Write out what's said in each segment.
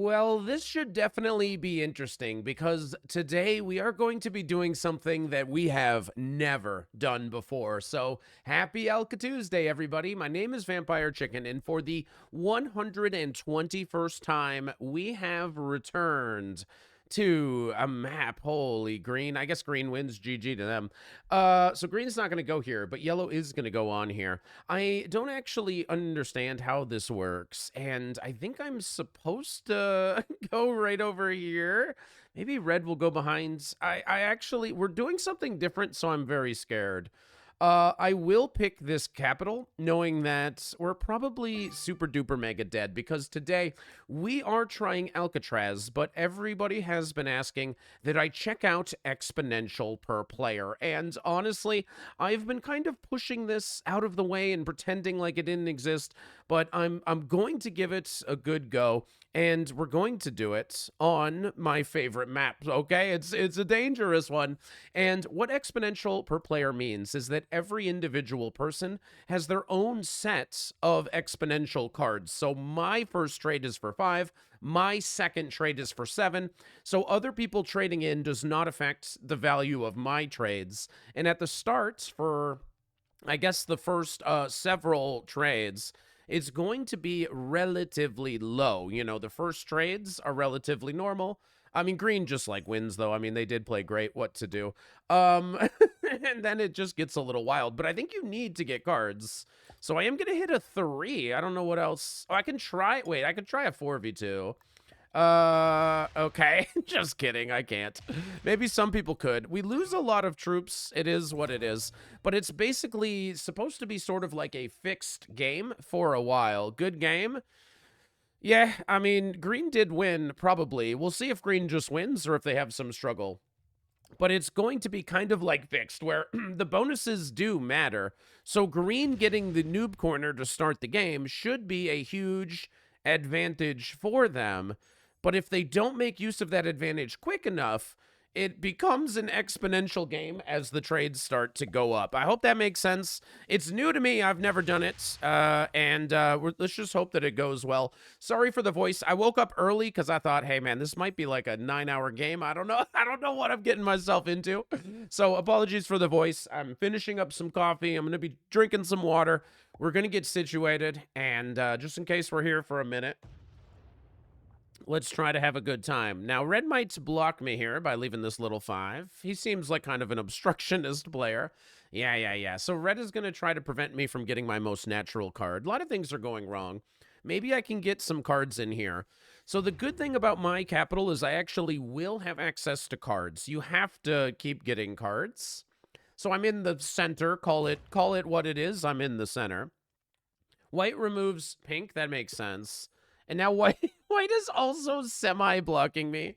Well, this should definitely be interesting because today we are going to be doing something that we have never done before. So, happy Alcatraz Day, everybody. My name is Vampire Chicken, and for the 121st time, we have returned to a map. Holy green. I guess green wins. GG to them. So green's not going to go here, but yellow is going to go on here. I don't actually understand how this works, and I think I'm supposed to go right over here. Maybe red will go behind. I actually, we're doing something different, so I'm very scared. I will pick this capital, knowing that we're probably super duper mega dead, because today we are trying Alcatraz, but everybody has been asking that I check out exponential per player. And honestly, I've been kind of pushing this out of the way and pretending like it didn't exist, but I'm going to give it a good go. And we're going to do it on my favorite map, okay? It's a dangerous one. And what exponential per player means is that every individual person has their own set of exponential cards. So my first trade is for 5, my second trade is for 7. So other people trading in does not affect the value of my trades. And at the start, for I guess the first several trades, it's going to be relatively low. You know, the first trades are relatively normal. I mean, green just like wins, though. I mean, they did play great. What to do? And then it just gets a little wild. But I think you need to get cards. So I am going to hit a 3. I don't know what else. Oh, I can try. Wait, I could try a 4v2. Okay. Just kidding. I can't. Maybe some people could. We lose a lot of troops. It is what it is. But it's basically supposed to be sort of like a fixed game for a while. Good game. Yeah, I mean, green did win, probably. We'll see if green just wins or if they have some struggle. But it's going to be kind of like fixed, where the bonuses do matter. So green getting the noob corner to start the game should be a huge advantage for them. But if they don't make use of that advantage quick enough, it becomes an exponential game as the trades start to go up. I hope that makes sense. It's new to me. I've never done it. Let's just hope that it goes well. Sorry for the voice. I woke up early because I thought, hey, man, this might be like a 9-hour game. I don't know. I don't know what I'm getting myself into. So apologies for the voice. I'm finishing up some coffee. I'm going to be drinking some water. We're going to get situated. And just in case we're here for a minute, let's try to have a good time. Now, red might block me here by leaving this little 5. He seems like kind of an obstructionist player. Yeah. So red is going to try to prevent me from getting my most natural card. A lot of things are going wrong. Maybe I can get some cards in here. So the good thing about my capital is I actually will have access to cards. You have to keep getting cards. So I'm in the center. Call it what it is. I'm in the center. White removes pink. That makes sense. And now white is also semi-blocking me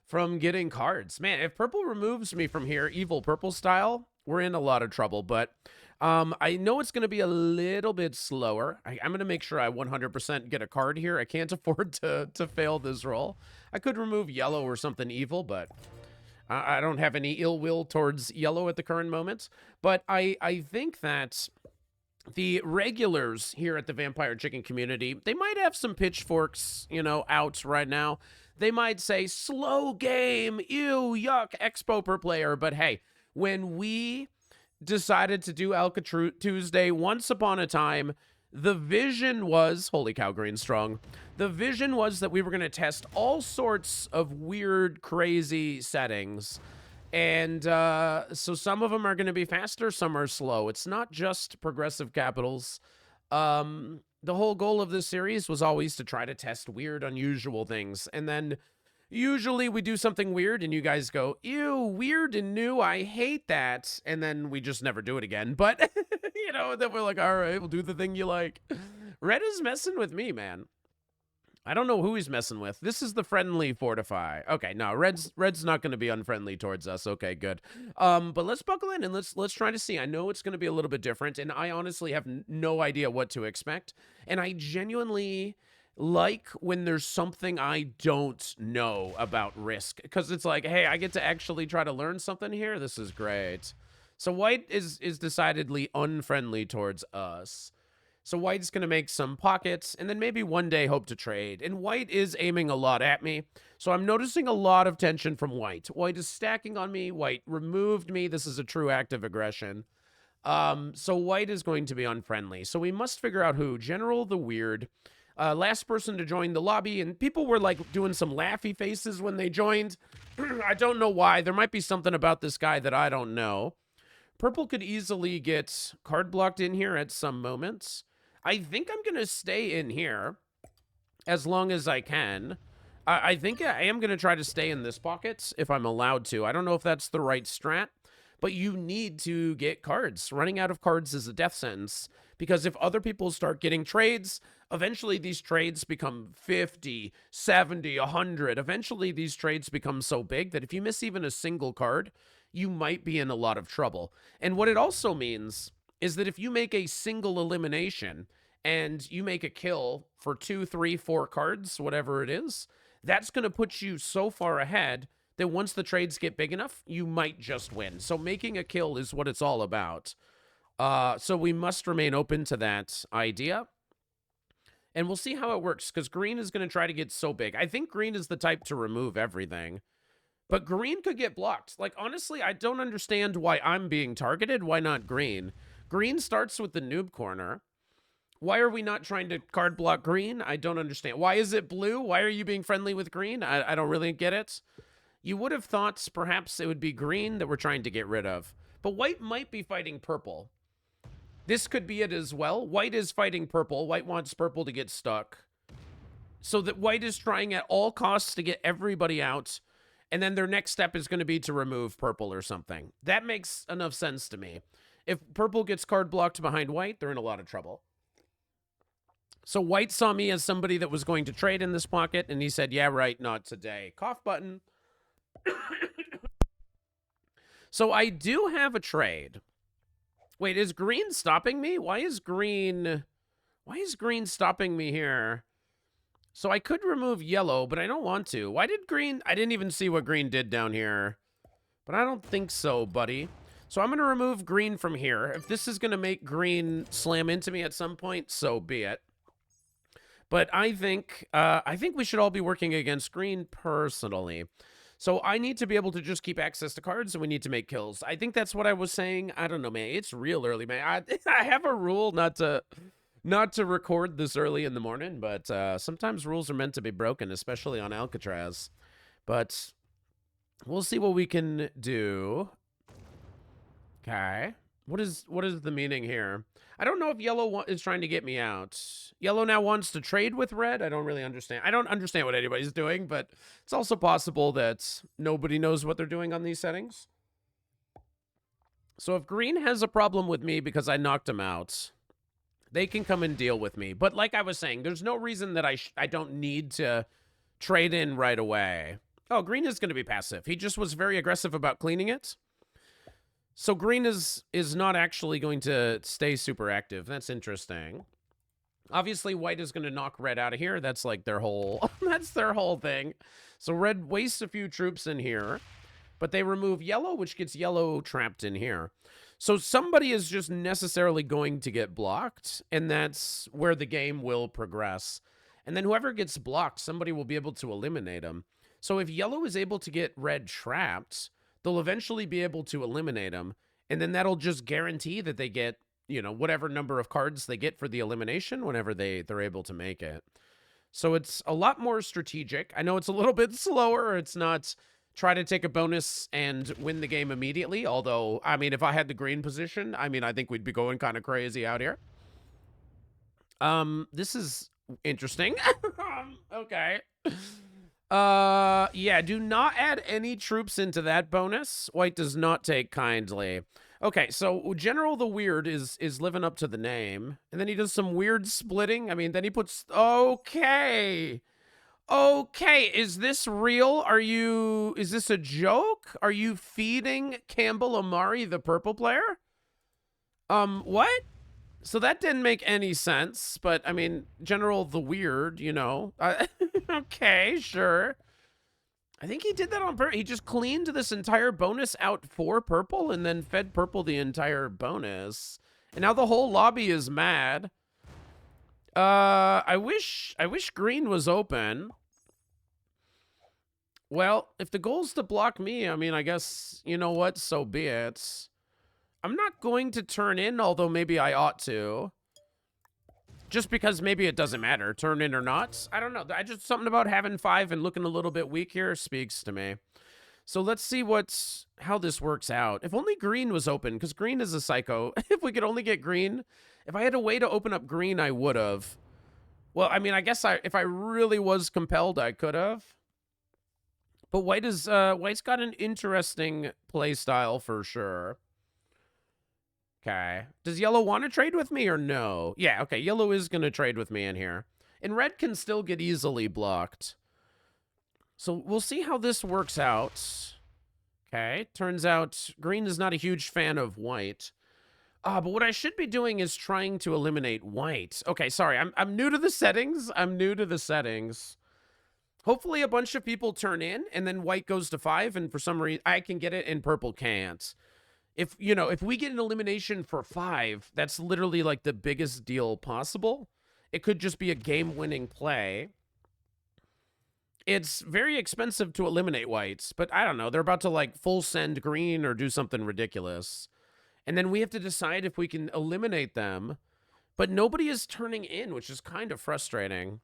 from getting cards. Man, if purple removes me from here, evil purple style, we're in a lot of trouble. But I know it's going to be a little bit slower. I'm going to make sure I 100% get a card here. I can't afford to fail this roll. I could remove yellow or something evil, but I don't have any ill will towards yellow at the current moment. But I think that the regulars here at the Vampire Chicken community, they might have some pitchforks, you know, out right now. They might say, slow game, ew, yuck, expo per player. But hey, when we decided to do Alcatraz Tuesday once upon a time, the vision was, holy cow, green strong. The vision was that we were going to test all sorts of weird, crazy settings. And so some of them are going to be faster, some are slow. It's not just progressive capitals. The whole goal of this series was always to try to test weird, unusual things. And then usually we do something weird and you guys go, ew, weird and new, I hate that. And then we just never do it again. But, you know, then we're like, all right, we'll do the thing you like. Red is messing with me, man. I don't know who he's messing with. This is the friendly fortify. Okay, no, red's not going to be unfriendly towards us. Okay, good. But let's buckle in and let's try to see. I know it's going to be a little bit different, and I honestly have no idea what to expect. And I genuinely like when there's something I don't know about Risk, because it's like, hey, I get to actually try to learn something here. This is great. So white is decidedly unfriendly towards us. So white's going to make some pockets and then maybe one day hope to trade. And white is aiming a lot at me. So I'm noticing a lot of tension from white. White is stacking on me. White removed me. This is a true act of aggression. So white is going to be unfriendly. So we must figure out who. General the Weird. Last person to join the lobby. And people were like doing some laughy faces when they joined. I don't know why. There might be something about this guy that I don't know. Purple could easily get card blocked in here at some moments. I think I'm going to stay in here as long as I can. I think I am going to try to stay in this pocket if I'm allowed to. I don't know if that's the right strat, but you need to get cards. Running out of cards is a death sentence because if other people start getting trades, eventually these trades become 50, 70, 100. Eventually these trades become so big that if you miss even a single card, you might be in a lot of trouble. And what it also means is that if you make a single elimination and you make a kill for 2, 3, 4 cards, whatever it is, that's going to put you so far ahead that once the trades get big enough, you might just win. So making a kill is what it's all about. So we must remain open to that idea. And we'll see how it works, because green is going to try to get so big. I think green is the type to remove everything. But green could get blocked. Like, honestly, I don't understand why I'm being targeted. Why not green? Green starts with the noob corner. Why are we not trying to card block green? I don't understand. Why is it blue? Why are you being friendly with green? I don't really get it. You would have thought perhaps it would be green that we're trying to get rid of. But white might be fighting purple. This could be it as well. White is fighting purple. White wants purple to get stuck. So that white is trying at all costs to get everybody out. And then their next step is going to be to remove purple or something. That makes enough sense to me. If purple gets card blocked behind white, they're in a lot of trouble. So white saw me as somebody that was going to trade in this pocket, and he said, yeah, right, not today. Cough button. So I do have a trade. Wait, is green stopping me? Why is green stopping me here? So I could remove yellow, but I don't want to. Why did green? I didn't even see what green did down here. But I don't think so, buddy. So I'm going to remove green from here. If this is going to make green slam into me at some point, so be it. But I think we should all be working against green personally. So I need to be able to just keep access to cards, and we need to make kills. I think that's what I was saying. I don't know, man. It's real early, man. I have a rule not to record this early in the morning, but sometimes rules are meant to be broken, especially on Alcatraz. But we'll see what we can do. Okay. What is the meaning here? I don't know if yellow is trying to get me out. Yellow now wants to trade with red. I don't really understand. I don't understand what anybody's doing, but it's also possible that nobody knows what they're doing on these settings. So if green has a problem with me because I knocked him out, they can come and deal with me. But like I was saying, there's no reason that I don't need to trade in right away. Oh, green is going to be passive. He just was very aggressive about cleaning it. So green is not actually going to stay super active. That's interesting. Obviously, white is going to knock red out of here. That's like their whole, that's their whole thing. So red wastes a few troops in here, but they remove yellow, which gets yellow trapped in here. So somebody is just necessarily going to get blocked, and that's where the game will progress. And then whoever gets blocked, somebody will be able to eliminate them. So if yellow is able to get red trapped, they'll eventually be able to eliminate them, and then that'll just guarantee that they get, you know, whatever number of cards they get for the elimination whenever they're able to make it. So it's a lot more strategic. I know it's a little bit slower. It's not try to take a bonus and win the game immediately, although, I mean, if I had the green position, I mean, I think we'd be going kind of crazy out here. This is interesting. Okay. Yeah, do not add any troops into that bonus. White does not take kindly. Okay, so General the Weird is living up to the name. And then he does some weird splitting. I mean, then he puts... Okay. Okay, is this real? Is this a joke? Are you feeding Campbell Amari, the purple player? What? So that didn't make any sense, but I mean, General the Weird, you know. Okay, sure. I think he did that on purpose. He just cleaned this entire bonus out for purple and then fed purple the entire bonus. And now the whole lobby is mad. I wish green was open. Well, if the goal's to block me, I mean, I guess, you know what? So be it. I'm not going to turn in, although maybe I ought to. Just because maybe it doesn't matter, turn in or not. I don't know. Something about having 5 and looking a little bit weak here speaks to me. So let's see how this works out. If only green was open, because green is a psycho. If we could only get green. If I had a way to open up green, I would have. Well, I mean, I guess if I really was compelled, I could have. But white's got an interesting play style for sure. Okay. Does yellow want to trade with me or no? Yeah, okay. Yellow is going to trade with me in here. And red can still get easily blocked. So we'll see how this works out. Okay. Turns out green is not a huge fan of white. But what I should be doing is trying to eliminate white. Okay, sorry. I'm new to the settings. Hopefully a bunch of people turn in and then white goes to 5 and for some reason I can get it and purple can't. If we get an elimination for 5, that's literally like the biggest deal possible. It could just be a game-winning play. It's very expensive to eliminate whites, but I don't know. They're about to like full send green or do something ridiculous. And then we have to decide if we can eliminate them. But nobody is turning in, which is kind of frustrating.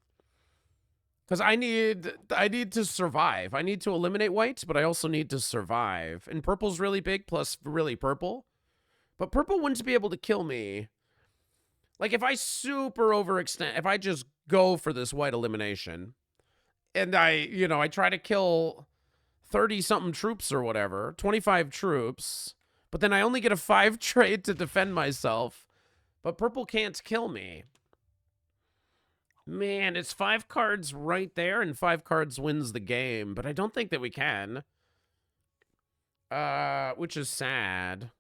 Because I need to survive. I need to eliminate whites, but I also need to survive. And purple's really big, plus really purple. But purple wouldn't be able to kill me. Like, if I super overextend, if I just go for this white elimination, and I try to kill 30-something troops or whatever, 25 troops, but then I only get a 5 trade to defend myself, but purple can't kill me. Man, it's 5 cards right there, and 5 cards wins the game, but I don't think that we can. Which is sad.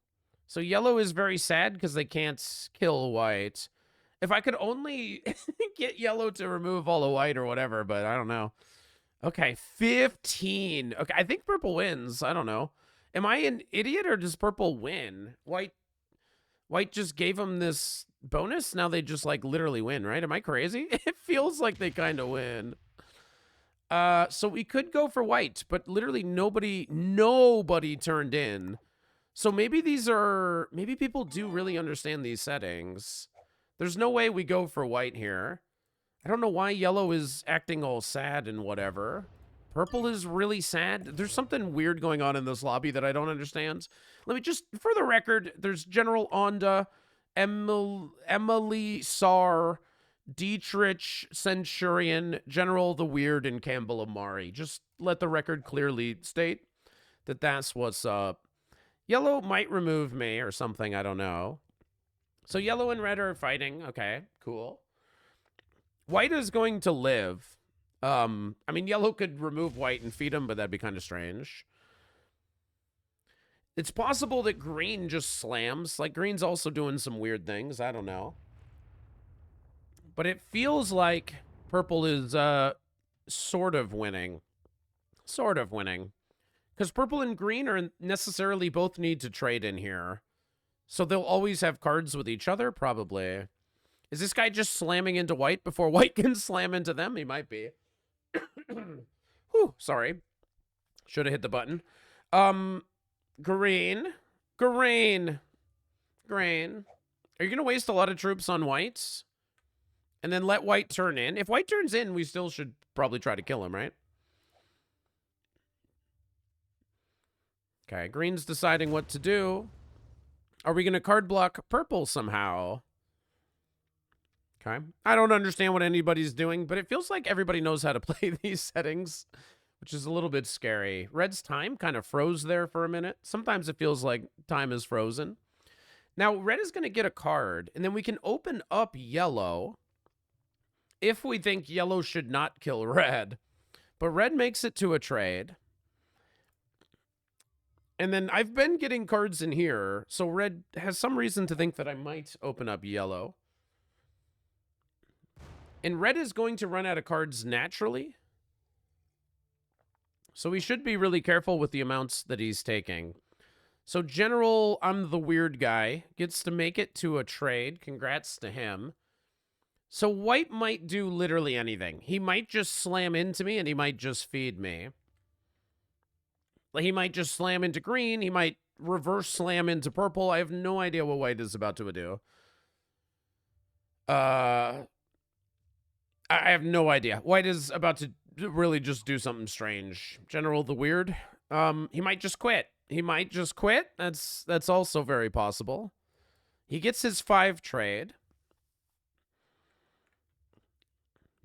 So yellow is very sad because they can't kill white. If I could only get yellow to remove all the white or whatever, but I don't know. Okay, 15. Okay, I think purple wins. I don't know. Am I an idiot or does purple win? White just gave them this bonus. Now they just like literally win, right? Am I crazy? It feels like they kind of win. So we could go for white, but literally nobody turned in. So maybe maybe people do really understand these settings. There's no way we go for white here. I don't know why yellow is acting all sad and whatever. Purple is really sad. There's something weird going on in this lobby that I don't understand. Let me just, for the record, there's General Onda, Emily Sar, Dietrich Centurion, General the Weird, and Campbell Amari. Just let the record clearly state that that's what's up. Yellow might remove me or something, I don't know. So yellow and red are fighting. Okay, cool. White is going to live. I mean, yellow could remove white and feed him, but that'd be kind of strange. It's possible that green just slams. Like, green's also doing some weird things. I don't know. But it feels like purple is, sort of winning. Sort of winning. Because purple and green are necessarily both need to trade in here. So they'll always have cards with each other? Probably. Is this guy just slamming into white before white can slam into them? He might be. Whew, sorry. Should have hit the button. Green. Green. Green. Are you going to waste a lot of troops on whites? And then let white turn in? If white turns in, we still should probably try to kill him, right? Okay, green's deciding what to do. Are we going to card block purple somehow? Okay. I don't understand what anybody's doing, but it feels like everybody knows how to play these settings, which is a little bit scary. Red's time kind of froze there for a minute. Sometimes it feels like time is frozen. Now, red is going to get a card, and then we can open up yellow if we think yellow should not kill red. But red makes it to a trade. And then I've been getting cards in here, so red has some reason to think that I might open up yellow. And red is going to run out of cards naturally. So we should be really careful with the amounts that he's taking. So General, I'm the weird guy, gets to make it to a trade. Congrats to him. So white might do literally anything. He might just slam into me and he might just feed me. Like, he might just slam into green. He might reverse slam into purple. I have no idea what white is about to do. I have no idea. White is about to really just do something strange. General the Weird. He might just quit. He might just quit. That's also very possible. He gets his 5 trade.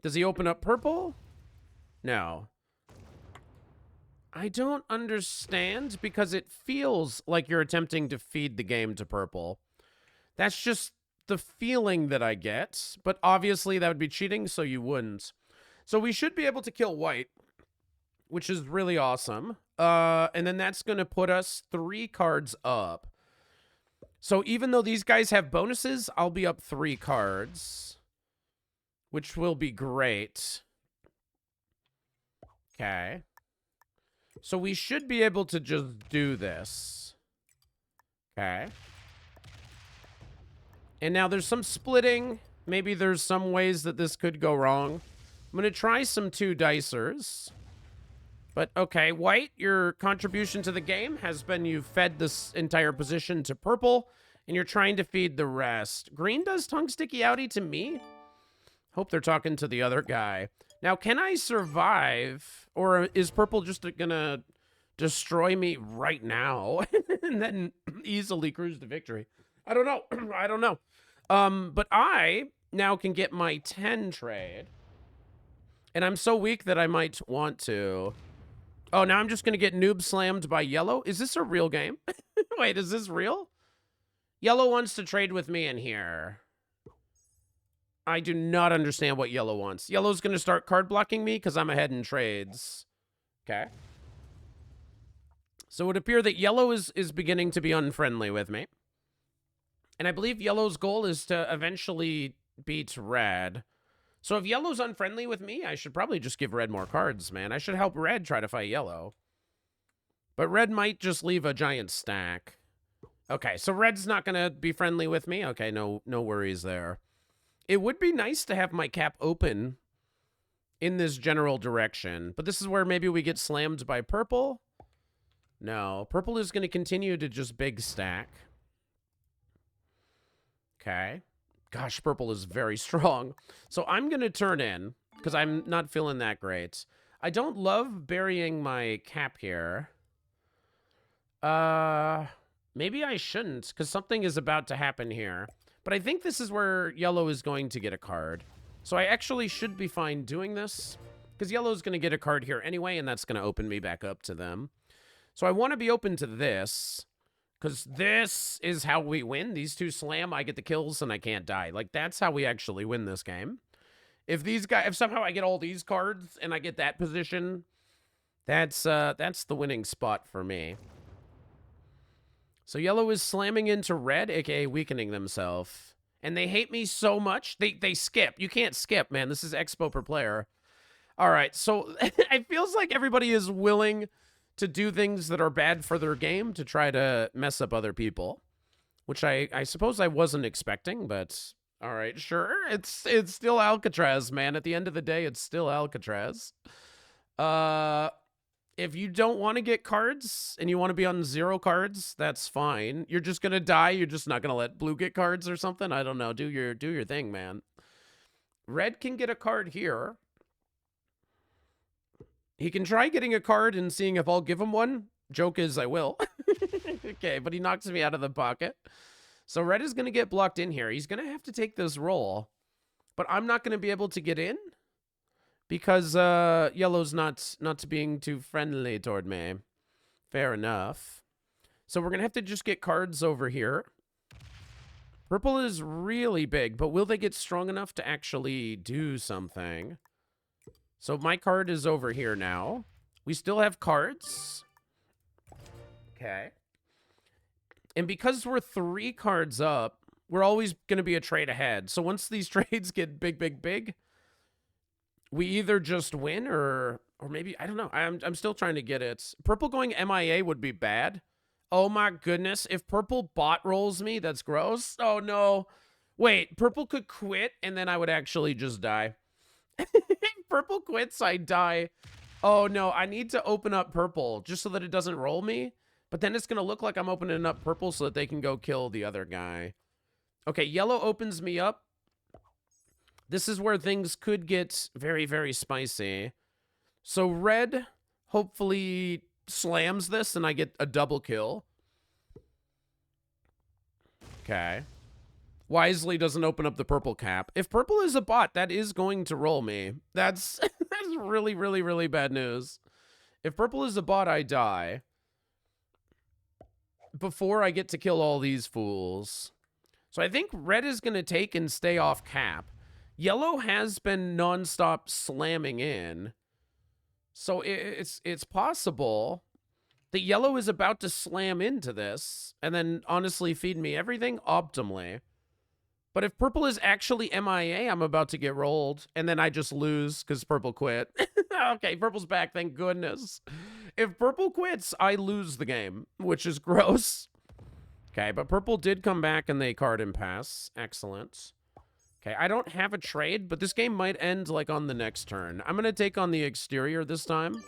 Does he open up purple? No. I don't understand because it feels like you're attempting to feed the game to purple. That's just the feeling that I get. But obviously that would be cheating, so you wouldn't. So we should be able to kill white, which is really awesome. And then that's going to put us 3 cards up. So even though these guys have bonuses, I'll be up 3 cards, which will be great. Okay. So we should be able to just do this. Okay. And now there's some splitting. Maybe there's some ways that this could go wrong. I'm going to try some 2 dicers. But, okay, white, your contribution to the game has been you fed this entire position to purple, and you're trying to feed the rest. Green does tongue sticky outie to me. Hope they're talking to the other guy. Now, can I survive, or is purple just gonna destroy me right now and then easily cruise to victory? I don't know. I don't know. But I now can get my 10 trade, and I'm so weak that I might want to. Oh, now I'm just gonna get noob slammed by yellow? Is this a real game? Wait, is this real? Yellow wants to trade with me in here. I do not understand what yellow wants. Yellow's going to start card blocking me because I'm ahead in trades. Okay. So it would appear that yellow is beginning to be unfriendly with me. And I believe yellow's goal is to eventually beat red. So if yellow's unfriendly with me, I should probably just give red more cards, man. I should help red try to fight yellow. But red might just leave a giant stack. Okay, so red's not going to be friendly with me. Okay, no worries there. It would be nice to have my cap open in this general direction, but this is where maybe we get slammed by purple. No, purple is going to continue to just big stack. Okay. Gosh, purple is very strong. So I'm going to turn in because I'm not feeling that great. I don't love burying my cap here. Maybe I shouldn't because something is about to happen here. But I think this is where yellow is going to get a card. So I actually should be fine doing this because yellow is going to get a card here anyway, and that's going to open me back up to them. So I want to be open to this because this is how we win. These 2 slam, I get the kills, and I can't die. Like, that's how we actually win this game. If these guys, if somehow I get all these cards and I get that position, that's the winning spot for me. So yellow is slamming into red, aka weakening themselves. And they hate me so much. They skip. You can't skip, man. This is expo per player. All right, so it feels like everybody is willing to do things that are bad for their game to try to mess up other people. Which I suppose I wasn't expecting, but all right, sure. It's still Alcatraz, man. At the end of the day, it's still Alcatraz. If you don't want to get cards and you want to be on 0 cards, that's fine. You're just going to die. You're just not going to let blue get cards or something. I don't know. Do your thing, man. Red can get a card here. He can try getting a card and seeing if I'll give him one. Joke is I will. Okay, but he knocks me out of the pocket. So red is going to get blocked in here. He's going to have to take this roll. But I'm not going to be able to get in. Because yellow's not being too friendly toward me. Fair enough. So we're going to have to just get cards over here. Purple is really big, but will they get strong enough to actually do something? So my card is over here now. We still have cards. Okay. And because we're 3 cards up, we're always going to be a trade ahead. So once these trades get big, we either just win or maybe, I don't know. I'm still trying to get it. Purple going MIA would be bad. Oh my goodness. If purple bot rolls me, that's gross. Oh no. Wait, purple could quit, and then I would actually just die. Purple quits, I die. Oh, no, I need to open up purple just so that it doesn't roll me. But then it's going to look like I'm opening up purple so that they can go kill the other guy. Okay, yellow opens me up. This is where things could get very, very spicy. So red hopefully slams this and I get a double kill. Okay. Wisely doesn't open up the purple cap. If purple is a bot, that is going to roll me. That's really, really, really bad news. If purple is a bot, I die before I get to kill all these fools. So I think red is going to take and stay off cap. Yellow has been nonstop slamming in. So it's possible that yellow is about to slam into this and then honestly feed me everything optimally. But if purple is actually MIA, I'm about to get rolled. And then I just lose because purple quit. Okay, purple's back, thank goodness. If purple quits, I lose the game, which is gross. Okay, but purple did come back and they card and pass. Excellent. Okay, I don't have a trade, but this game might end like on the next turn. I'm going to take on the exterior this time.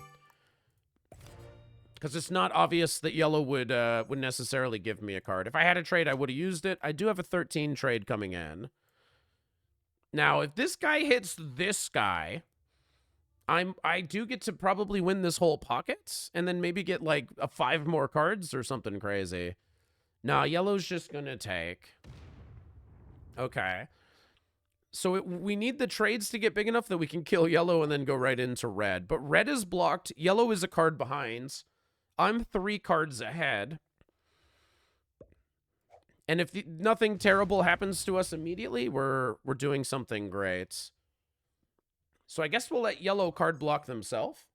Because it's not obvious that yellow would necessarily give me a card. If I had a trade, I would have used it. I do have a 13 trade coming in. Now, if this guy hits this guy, I do get to probably win this whole pocket, and then maybe get like 5 more cards or something crazy. Nah, yellow's just gonna take. Okay. So we need the trades to get big enough that we can kill yellow and then go right into red. But red is blocked. Yellow is a card behind. I'm 3 cards ahead. And if nothing terrible happens to us immediately, we're doing something great. So I guess we'll let yellow card block themselves.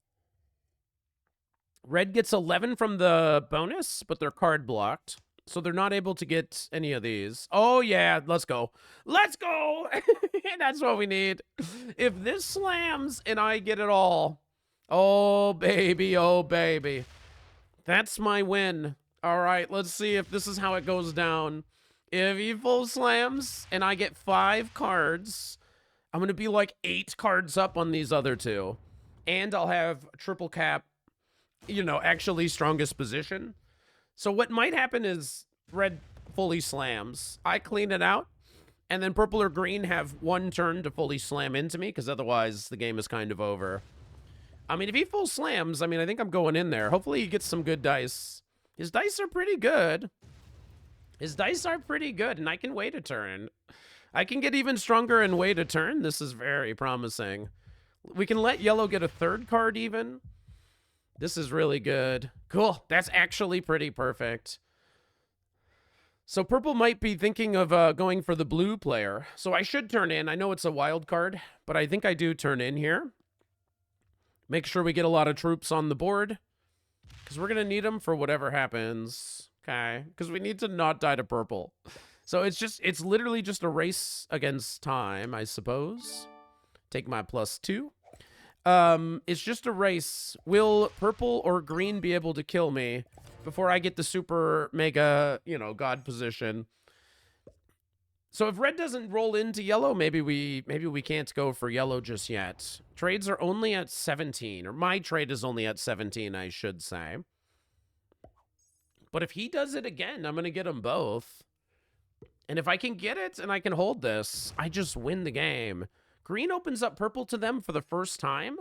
Red gets 11 from the bonus, but they're card blocked. So they're not able to get any of these. Oh, yeah, let's go. Let's go! That's what we need. If this slams and I get it all. Oh, baby, oh, baby. That's my win. All right, let's see if this is how it goes down. If he full slams and I get 5 cards, I'm going to be like 8 cards up on these other 2. And I'll have triple cap, you know, actually strongest position. So what might happen is red fully slams. I clean it out. And then purple or green have 1 turn to fully slam into me, because otherwise the game is kind of over. I mean, if he full slams, I mean, I think I'm going in there. Hopefully he gets some good dice. His dice are pretty good. His dice are pretty good, and I can wait a turn. I can get even stronger and wait a turn. This is very promising. We can let yellow get a 3rd card even. This is really good. Cool. That's actually pretty perfect. So purple might be thinking of going for the blue player. So I should turn in. I know it's a wild card, but I think I do turn in here. Make sure we get a lot of troops on the board, because we're going to need them for whatever happens. Okay. Because we need to not die to purple. So it's literally just a race against time, I suppose. Take my +2. It's just a race. Will purple or green be able to kill me before I get the super mega, you know, god position? So if red doesn't roll into yellow, maybe we can't go for yellow just yet. Trades are only at 17, or my trade is only at 17, I should say. But if he does it again, I'm going to get them both. And if I can get it and I can hold this, I just win the game. Green opens up purple to them for the first time,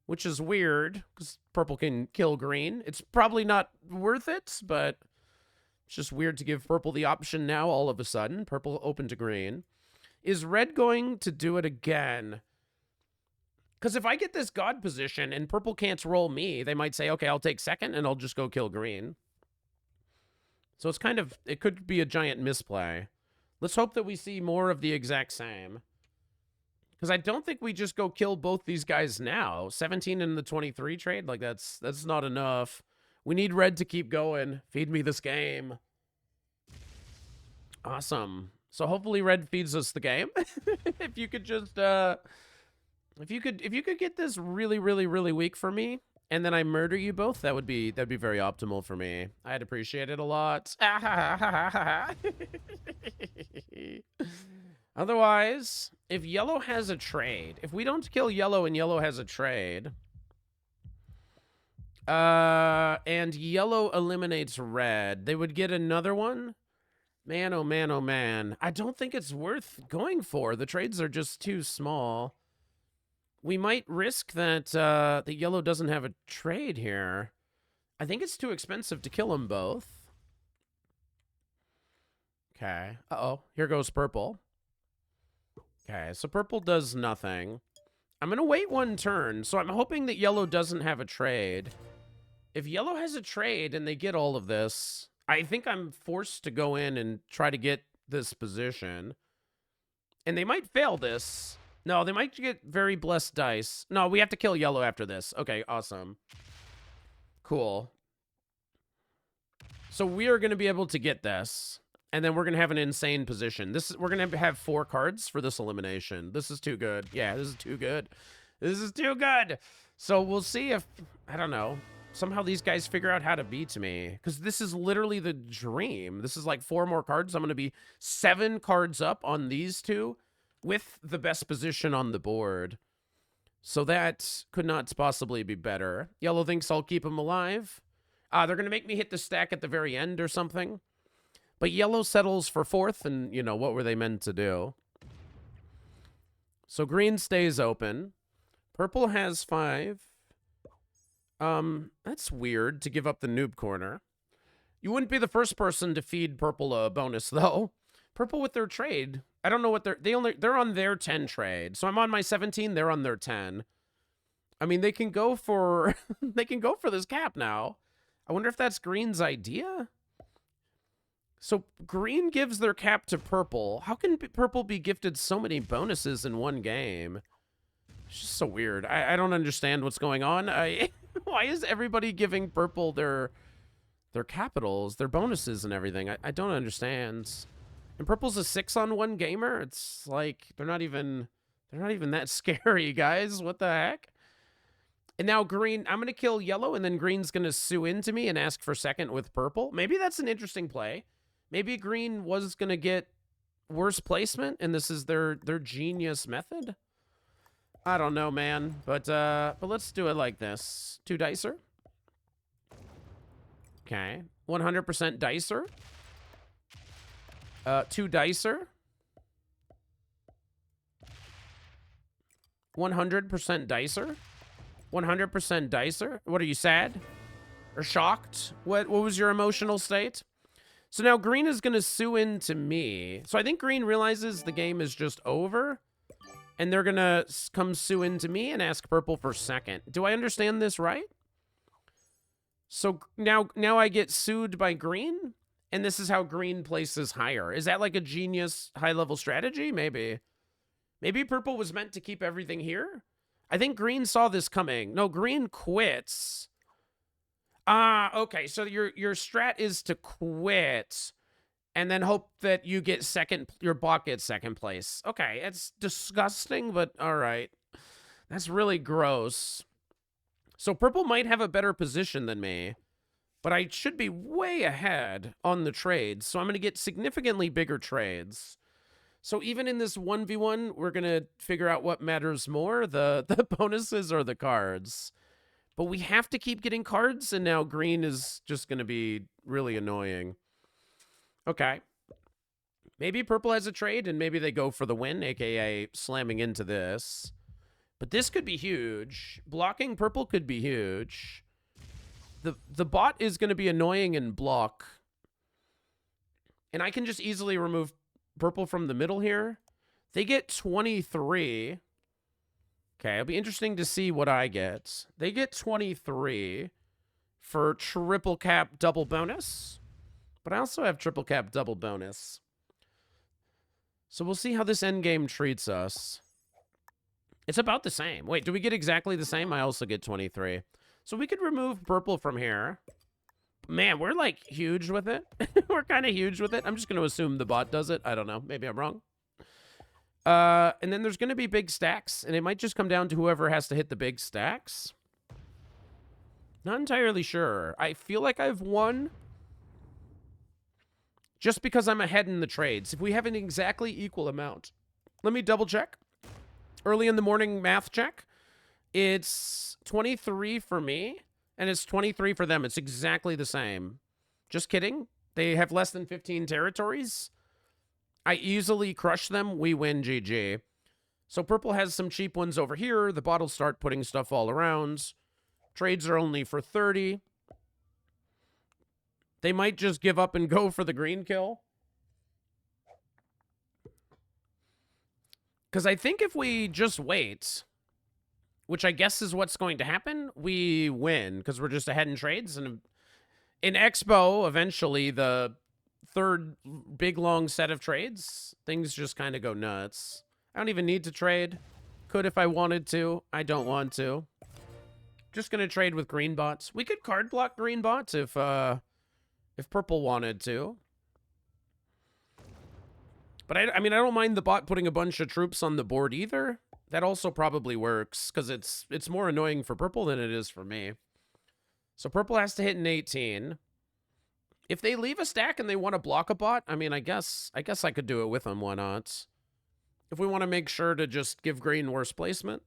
which is weird, because purple can kill green. It's probably not worth it, but it's just weird to give purple the option now all of a sudden. Purple open to green. Is red going to do it again? Because if I get this god position and purple can't roll me, they might say, okay, I'll take 2nd and I'll just go kill green. So it's kind of, it could be a giant misplay. Let's hope that we see more of the exact same. Because I don't think we just go kill both these guys now. 17 in the 23 trade, like that's not enough. We need red to keep going. Feed me this game. Awesome. So hopefully red feeds us the game. If you could just if you could get this really, really, really weak for me, and then I murder you both, that'd be very optimal for me. I'd appreciate it a lot. Otherwise, if yellow has a trade, if we don't kill yellow and yellow has a trade, and yellow eliminates red, they would get another one. Man, oh man, oh man. I don't think it's worth going for. The trades are just too small. We might risk that the yellow doesn't have a trade here. I think it's too expensive to kill them both. Okay. Uh-oh. Here goes purple. Okay, so purple does nothing. I'm going to wait one turn, so I'm hoping that yellow doesn't have a trade. If yellow has a trade and they get all of this, I think I'm forced to go in and try to get this position. And they might fail this. No, they might get very blessed dice. No, we have to kill yellow after this. Okay, awesome. Cool. So we are going to be able to get this. And then we're going to have an insane position. We're going to have 4 cards for this elimination. This is too good. Yeah, this is too good. This is too good. So we'll see if, I don't know, somehow these guys figure out how to beat me. Because this is literally the dream. This is like 4 more cards. I'm going to be 7 cards up on these 2 with the best position on the board. So that could not possibly be better. Yellow thinks I'll keep him alive. They're going to make me hit the stack at the very end or something. But yellow settles for 4th, and, you know, what were they meant to do? So green stays open. Purple has 5. That's weird to give up the noob corner. You wouldn't be the first person to feed purple a bonus, though. Purple with their trade. I don't know what they're on their 10 trade. So I'm on my 17, they're on their 10. I mean, they can go for they can go for this cap now. I wonder if that's green's idea. So green gives their cap to purple. How can purple be gifted so many bonuses in one game? It's just so weird. I don't understand what's going on. Why is everybody giving purple their capitals, their bonuses and everything? I don't understand. And purple's a 6-on-1 gamer. It's like they're not even that scary, guys. What the heck? And now green, I'm going to kill yellow, and then green's going to sue into me and ask for second with purple. Maybe that's an interesting play. Maybe green was going to get worse placement, and this is their genius method. I don't know, man. But let's do it like this. 2 dicer. Okay. 100% dicer. 2 dicer. 100% dicer. 100% dicer. What, are you sad? Or shocked? What was your emotional state? So now green is going to sue into me. So I think green realizes the game is just over. And they're going to come sue into me and ask purple for second. Do I understand this right? So now I get sued by green? And this is how green places higher. Is that like a genius high-level strategy? Maybe. Maybe purple was meant to keep everything here? I think green saw this coming. No, green quits. Okay. So your strat is to quit and then hope that you get your bot gets second place. Okay, it's disgusting, but all right. That's really gross. So purple might have a better position than me, but I should be way ahead on the trades. So I'm going to get significantly bigger trades. So even in this 1v1, we're going to figure out what matters more, the bonuses or the cards. But we have to keep getting cards, and now green is just going to be really annoying. Okay. Maybe purple has a trade, and maybe they go for the win, aka slamming into this. But this could be huge. Blocking purple could be huge. The bot is going to be annoying and block. And I can just easily remove purple from the middle here. They get 23. Okay, it'll be interesting to see what I get. They get 23 for triple cap double bonus. But I also have triple cap double bonus. So we'll see how this endgame treats us. It's about the same. Wait, do we get exactly the same? I also get 23. So we could remove purple from here. Man, we're like huge with it. We're kind of huge with it. I'm just going to assume the bot does it. I don't know. Maybe I'm wrong. And then there's going to be big stacks, and it might just come down to whoever has to hit the big stacks. Not entirely sure. I feel like I've won just because I'm ahead in the trades. If we have an exactly equal amount Let me double check. Early in the morning math check. It's 23 for me, and it's 23 for them. It's exactly the same. Just kidding. They have less than 15 territories. I easily crush them. We win, GG. So purple has some cheap ones over here. The bot will start putting stuff all around. Trades are only for 30. They might just give up and go for the green kill. Because I think if we just wait, which I guess is what's going to happen, we win. Because we're just ahead in trades. And in Expo, eventually, the third big, long set of trades, things just kind of go nuts. I don't even need to trade. Could if I wanted to. I don't want to. Just going to trade with green bots. We could card block green bots if purple wanted to. But I mean, I don't mind the bot putting a bunch of troops on the board either. That also probably works because it's more annoying for purple than it is for me. So purple has to hit an 18. If they leave a stack and they want to block a bot, I mean, I guess I could do it with them. Why not? If we want to make sure to just give green worse placement.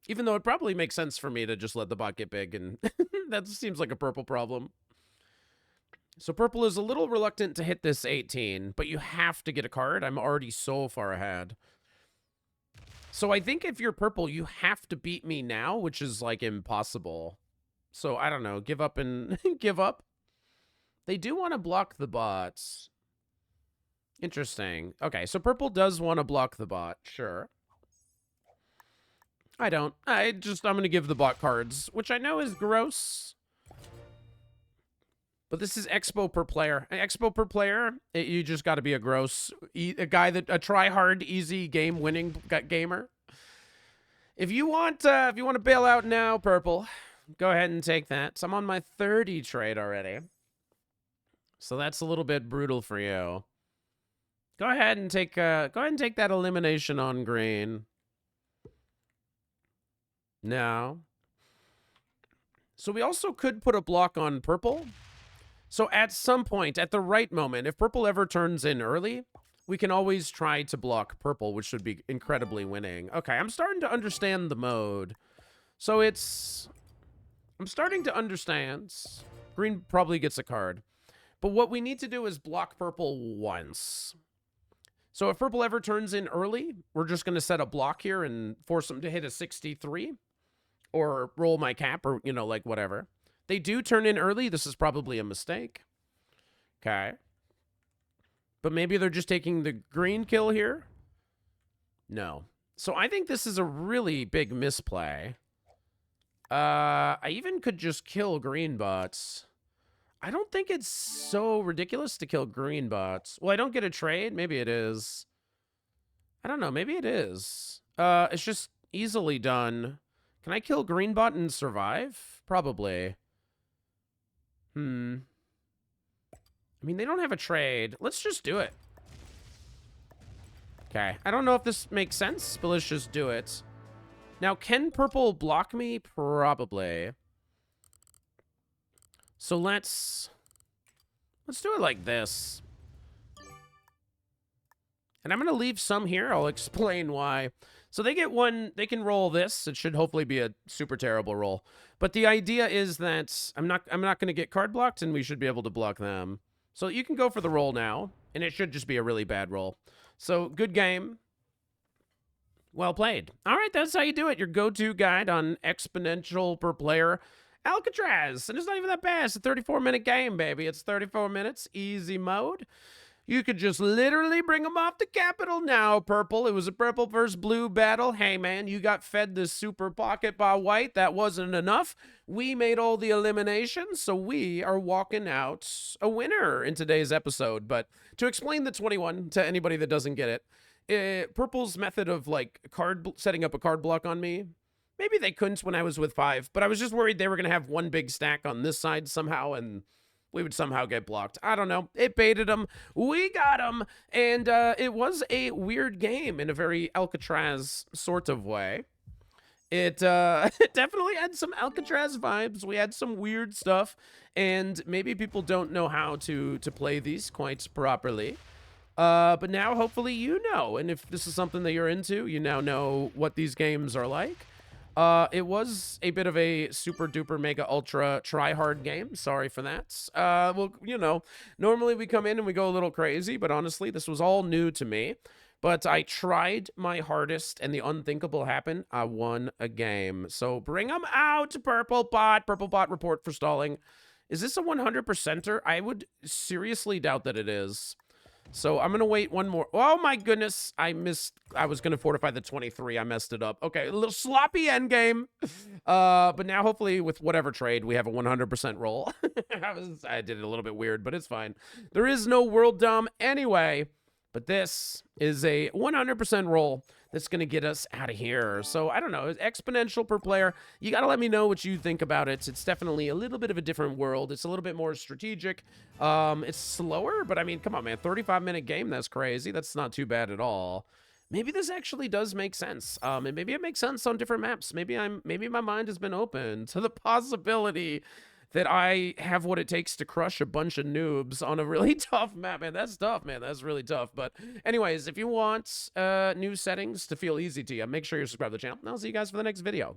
Even though it probably makes sense for me to just let the bot get big, and that seems like a purple problem. So purple is a little reluctant to hit this 18, but you have to get a card. I'm already so far ahead. So I think if you're purple, you have to beat me now, which is like impossible. So I don't know, give up and give up. They do want to block the bots. Interesting. Okay, so purple does want to block the bot, sure. I don't. I'm going to give the bot cards, which I know is gross. But this is Expo per player. Expo per player, you just got to be a gross, a try-hard, easy game-winning gamer. If you want to bail out now, purple, go ahead and take that. So I'm on my 30 trade already. So that's a little bit brutal for you. Go ahead and take that elimination on green. No. So we also could put a block on purple. So at some point, at the right moment, if purple ever turns in early, we can always try to block purple, which should be incredibly winning. Okay, I'm starting to understand the mode. So I'm starting to understand. Green probably gets a card. But what we need to do is block purple once. So if purple ever turns in early, we're just going to set a block here and force them to hit a 63. Or roll my cap, or, you know, like whatever. They do turn in early. This is probably a mistake. Okay. But maybe they're just taking the green kill here. No. So I think this is a really big misplay. I even could just kill green bots. I don't think it's so ridiculous to kill green bots. Well, I don't get a trade. Maybe it is. I don't know. Maybe it is. It's just easily done. Can I kill green bot and survive? Probably. I mean, they don't have a trade. Let's just do it. Okay. I don't know if this makes sense, but let's just do it. Now, can purple block me? Probably. So let's do it like this. And I'm going to leave some here. I'll explain why. So they get one, they can roll this. It should hopefully be a super terrible roll. But the idea is that I'm not going to get card blocked, and we should be able to block them. So you can go for the roll now, and it should just be a really bad roll. So good game. Well played. All right, that's how you do it. Your go-to guide on exponential per player Alcatraz. And it's not even that bad. It's a 34-minute game, baby. It's 34 minutes, easy mode. You could just literally bring them off the Capitol now, purple. It was a purple versus blue battle. Hey, man, you got fed this super pocket by white. That wasn't enough. We made all the eliminations, so we are walking out a winner in today's episode. But to explain the 21 to anybody that doesn't get it, purple's method of, like, setting up a card block on me, maybe they couldn't when I was with 5, but I was just worried they were going to have one big stack on this side somehow, and we would somehow get blocked. I don't know. It baited them. We got them. And it was a weird game in a very Alcatraz sort of way. It definitely had some Alcatraz vibes. We had some weird stuff. And maybe people don't know how to play these quite properly. But now hopefully you know, and if this is something that you're into, you now know what these games are like. It was a bit of a super duper mega ultra try hard game. Sorry for that. Well, you know, normally we come in and we go a little crazy, but honestly, this was all new to me. But I tried my hardest and the unthinkable happened. I won a game. So bring them out, Purple Bot. Purple Bot report for stalling. Is this a 100%er? I would seriously doubt that it is. So I'm going to wait one more. Oh, my goodness. I missed. I was going to fortify the 23. I messed it up. Okay, a little sloppy end game. But now, hopefully, with whatever trade, we have a 100% roll. I did it a little bit weird, but it's fine. There is no world dom anyway. But this is a 100% roll that's going to get us out of here. So, I don't know. Exponential per player. You got to let me know what you think about it. It's definitely a little bit of a different world. It's a little bit more strategic. It's slower, but I mean, come on, man. 35-minute game, that's crazy. That's not too bad at all. Maybe this actually does make sense. And maybe it makes sense on different maps. Maybe my mind has been open to the possibility that I have what it takes to crush a bunch of noobs on a really tough map. Man, that's tough, man. That's really tough. But anyways, if you want new settings to feel easy to you, make sure you're subscribed to the channel. And I'll see you guys for the next video.